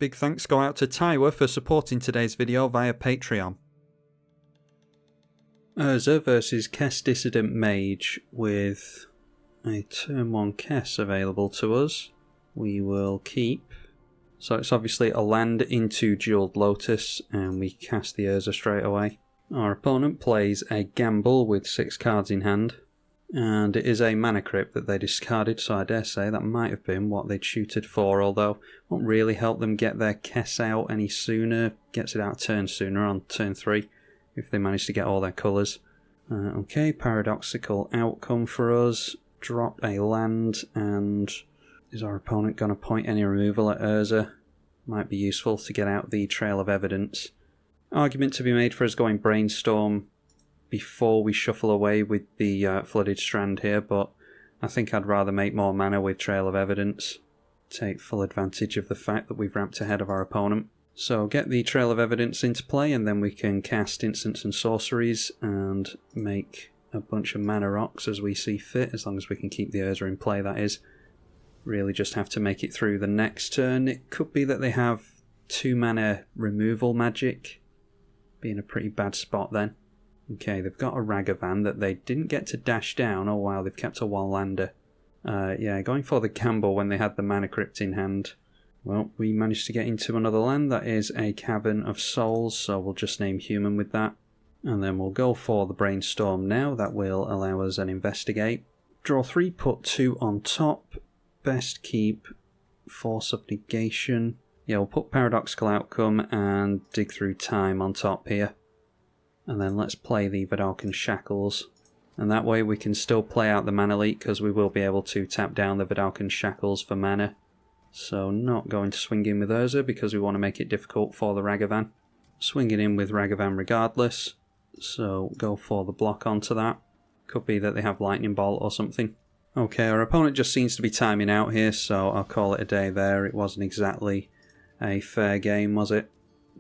Big thanks go out to Tywa for supporting today's video via Patreon. Urza versus Kess Dissident Mage with a turn 1 Kess available to us. We will keep. So it's obviously a land into Jeweled Lotus and we cast the Urza straight away. Our opponent plays a Gamble with 6 cards in hand. And it is a Mana Crypt that they discarded, so I dare say that might have been what they'd shooted for, although won't really help them get their Kess out any sooner. Gets it out turn sooner on turn 3 if they manage to get all their colours. Okay, paradoxical outcome for us. Drop a land, and is our opponent going to point any removal at Urza? Might be useful to get out the Trail of Evidence. Argument to be made for us going Brainstorm before we shuffle away with the Flooded Strand here, but I think I'd rather make more mana with Trail of Evidence. Take full advantage of the fact that we've ramped ahead of our opponent. So get the Trail of Evidence into play and then we can cast instants and sorceries and make a bunch of mana rocks as we see fit, as long as we can keep the Urza in play, that is. Really just have to make it through the next turn. It could be that they have 2 mana removal magic, being a pretty bad spot then. Okay, they've got a Ragavan that they didn't get to dash down. Oh wow, they've kept a one-lander. Yeah, going for the Gamble when they had the Mana Crypt in hand. Well, we managed to get into another land. That is a Cavern of Souls, so we'll just name Human with that. And then we'll go for the Brainstorm now. That will allow us an Investigate. Draw 3, put 2 on top. Best keep Force of Negation. Yeah, we'll put Paradoxical Outcome and Dig Through Time on top here. And then let's play the Vidalcan Shackles. And that way we can still play out the Mana Leak, because we will be able to tap down the Vidalcan Shackles for mana. So not going to swing in with Urza because we want to make it difficult for the Ragavan. Swinging in with Ragavan regardless. So go for the block onto that. Could be that they have Lightning Bolt or something. Okay, our opponent just seems to be timing out here, so I'll call it a day there. It wasn't exactly a fair game, was it?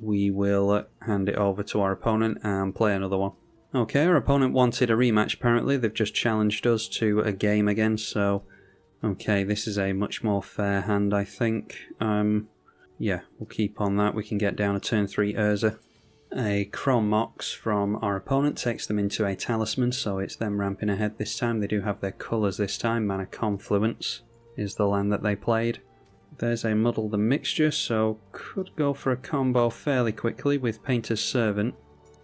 We will hand it over to our opponent and play another one. Okay, our opponent wanted a rematch apparently. They've just challenged us to a game again, so... Okay, this is a much more fair hand, I think. Yeah, we'll keep on that. We can get down a turn 3 Urza. A Chrome Mox from our opponent takes them into a Talisman, so it's them ramping ahead this time. They do have their colours this time. Mana Confluence is the land that they played. There's a Muddle the Mixture, so could go for a combo fairly quickly with Painter's Servant.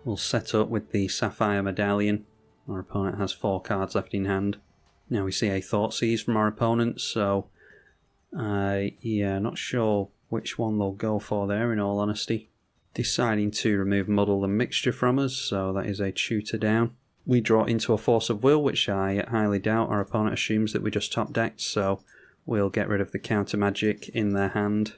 We'll set up with the Sapphire Medallion. Our opponent has 4 cards left in hand. Now we see a Thoughtseize from our opponent, so yeah, not sure which one they'll go for there in all honesty. Deciding to remove Muddle the Mixture from us, so that is a tutor down. We draw into a Force of Will, which I highly doubt. Our opponent assumes that we just top decked, so we'll get rid of the counter magic in their hand.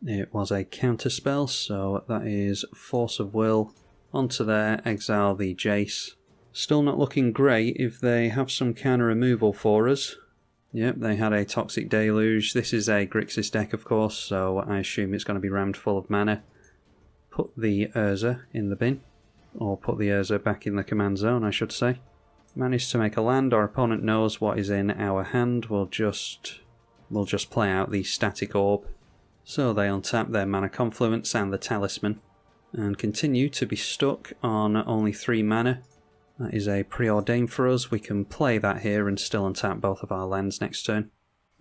It was a counter spell, so that is Force of Will. Onto there, exile the Jace. Still not looking great if they have some kind of removal for us. Yep, they had a Toxic Deluge. This is a Grixis deck, of course, so I assume it's going to be rammed full of mana. Put the Urza in the bin. Or put the Urza back in the command zone, I should say. Managed to make a land. Our opponent knows what is in our hand. We'll just play out the Static Orb. So they untap their Mana Confluence and the Talisman. And continue to be stuck on only 3 mana. That is a preordain for us. We can play that here and still untap both of our lands next turn.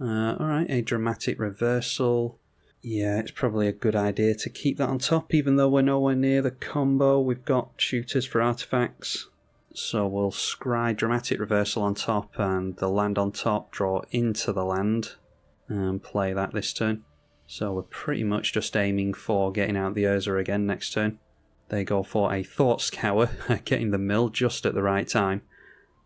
Alright, a Dramatic Reversal. Yeah, it's probably a good idea to keep that on top, even though we're nowhere near the combo. We've got tutors for artifacts. So we'll scry Dramatic Reversal on top and the land on top, draw into the land, and play that this turn. So we're pretty much just aiming for getting out the Urza again next turn. They go for a Thought Scour, getting the mill just at the right time,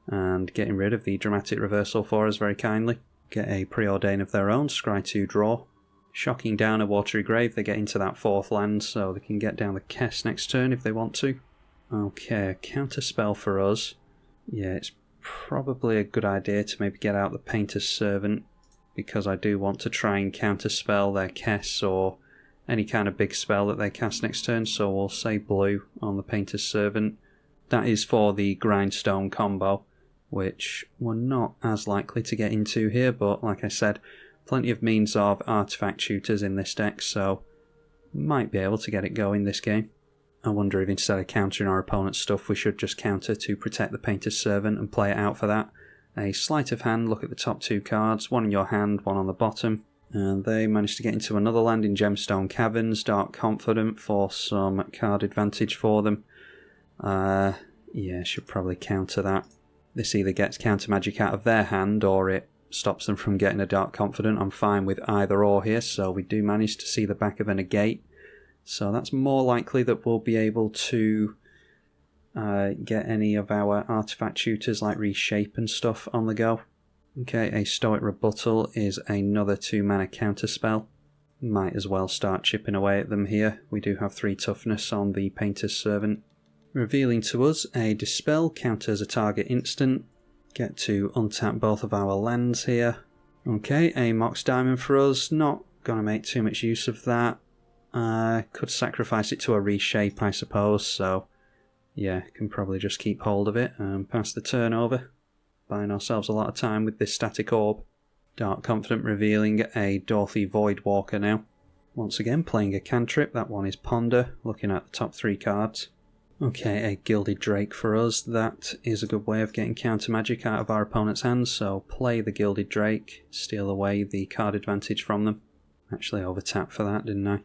and getting rid of the Dramatic Reversal for us very kindly. Get a Preordain of their own, scry 2, draw. Shocking down a Watery Grave, they get into that 4th land, so they can get down the Kess next turn if they want to. Okay, counter spell for us. Yeah, it's probably a good idea to maybe get out the Painter's Servant, because I do want to try and counter spell their Kess or any kind of big spell that they cast next turn, so we'll say blue on the Painter's Servant. That is for the Grindstone combo, which we're not as likely to get into here, but like I said, plenty of means of artifact tutors in this deck, so might be able to get it going this game. I wonder if instead of countering our opponent's stuff, we should just counter to protect the Painter's Servant and play it out for that. A sleight of hand, look at the top 2 cards, one in your hand, one on the bottom. And they managed to get into another land in Gemstone Caverns, Dark Confident, for some card advantage for them. Yeah, should probably counter that. This either gets counter magic out of their hand or it stops them from getting a Dark Confident. I'm fine with either or here, so we do manage to see the back of a negate. So that's more likely that we'll be able to get any of our artifact tutors like Reshape and stuff on the go. Okay, a Stoic Rebuttal is another 2-mana counter spell. Might as well start chipping away at them here. We do have 3 toughness on the Painter's Servant. Revealing to us a Dispel, counters a target instant. Get to untap both of our lands here. Okay, a Mox Diamond for us. Not going to make too much use of that. Could sacrifice it to a Reshape, I suppose, so yeah, can probably just keep hold of it and pass the turn over. Buying ourselves a lot of time with this Static Orb. Dark Confident revealing a Dorothy Voidwalker now. Once again, playing a cantrip. That one is Ponder, looking at the top 3 cards. Okay, a Gilded Drake for us. That is a good way of getting counter magic out of our opponent's hands, so play the Gilded Drake, steal away the card advantage from them. Actually overtapped for that, didn't I?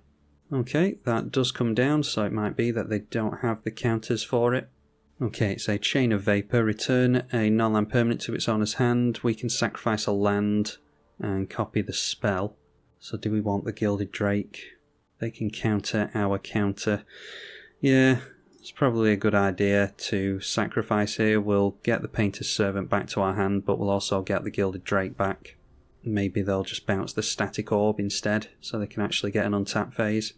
Okay, that does come down, so it might be that they don't have the counters for it. Okay, it's a Chain of Vapor. Return a non-land permanent to its owner's hand. We can sacrifice a land and copy the spell. So do we want the Gilded Drake? They can counter our counter. Yeah, it's probably a good idea to sacrifice here. We'll get the Painter's Servant back to our hand, but we'll also get the Gilded Drake back. Maybe they'll just bounce the Static Orb instead, so they can actually get an untap phase.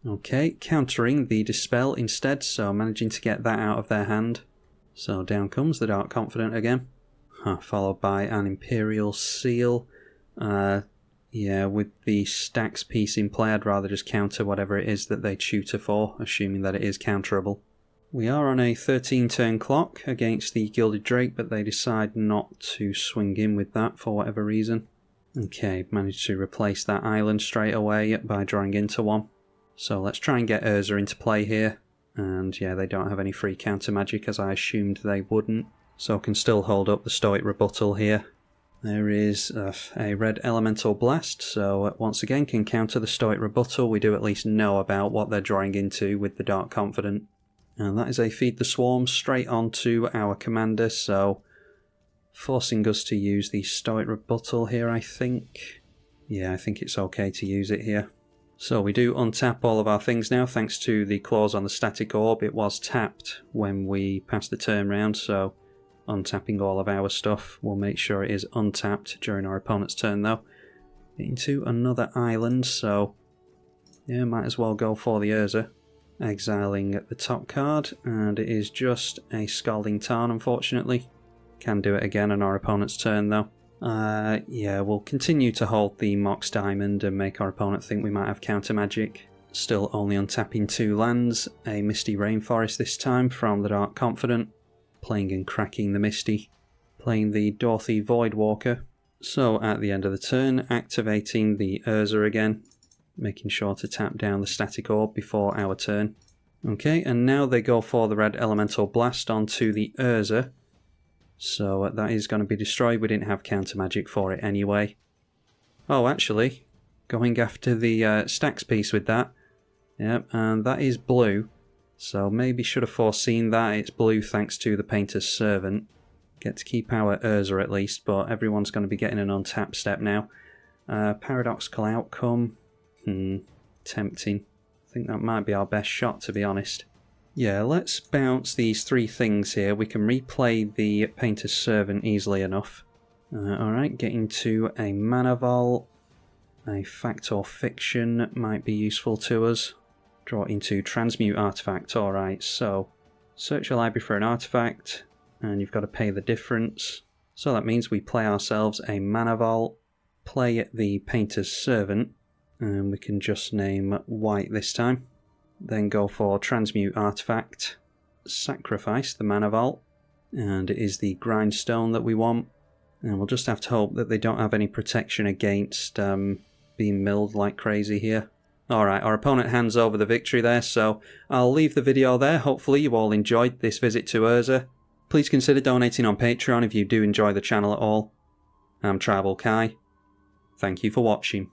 Okay, countering the Dispel instead, so managing to get that out of their hand. So down comes the Dark Confident again, followed by an Imperial Seal. Yeah, with the stacks piece in play, I'd rather just counter whatever it is that they tutor for, assuming that it is counterable. We are on a 13-turn clock against the Gilded Drake, but they decide not to swing in with that for whatever reason. Okay, managed to replace that island straight away by drawing into one. So let's try and get Urza into play here. And yeah, they don't have any free counter magic, as I assumed they wouldn't. So can still hold up the Stoic Rebuttal here. There is a red Elemental Blast, so once again can counter the Stoic Rebuttal. We do at least know about what they're drawing into with the Dark Confident. And that is a Feed the Swarm straight onto our commander, so forcing us to use the Stoic Rebuttal here, I think. Yeah, I think it's okay to use it here. So we do untap all of our things now, thanks to the clause on the Static Orb. It was tapped when we passed the turn round, so untapping all of our stuff. We'll make sure it is untapped during our opponent's turn though. Into another island, so yeah, might as well go for the Urza. Exiling the top card, and it is just a Scalding Tarn, unfortunately. Can do it again on our opponent's turn though. Yeah, we'll continue to hold the Mox Diamond and make our opponent think we might have counter magic. Still only untapping 2 lands, a Misty Rainforest this time from the Dark Confident. Playing and cracking the Misty. Playing the Dorothy Voidwalker. So at the end of the turn, activating the Urza again. Making sure to tap down the Static Orb before our turn. Okay, and now they go for the red Elemental Blast onto the Urza. So that is going to be destroyed. We didn't have counter magic for it anyway. Oh, actually, going after the stacks piece with that. Yep, and that is blue. So maybe should have foreseen that. It's blue thanks to the Painter's Servant. Get to keep our Urza at least, but everyone's going to be getting an untap step now. Paradoxical Outcome. Tempting. I think that might be our best shot, to be honest. Yeah, let's bounce these 3 things here. We can replay the Painter's Servant easily enough. Alright, getting to a Mana Vault. A Fact or Fiction might be useful to us. Draw into Transmute Artifact. Alright, so search your library for an artifact, and you've got to pay the difference. So that means we play ourselves a Mana Vault, play the Painter's Servant, and we can just name white this time. Then go for Transmute Artifact, sacrifice the Mana Vault, and it is the Grindstone that we want. And we'll just have to hope that they don't have any protection against being milled like crazy here. Alright, our opponent hands over the victory there, so I'll leave the video there. Hopefully you all enjoyed this visit to Urza. Please consider donating on Patreon if you do enjoy the channel at all. I'm tribalkai. Thank you for watching.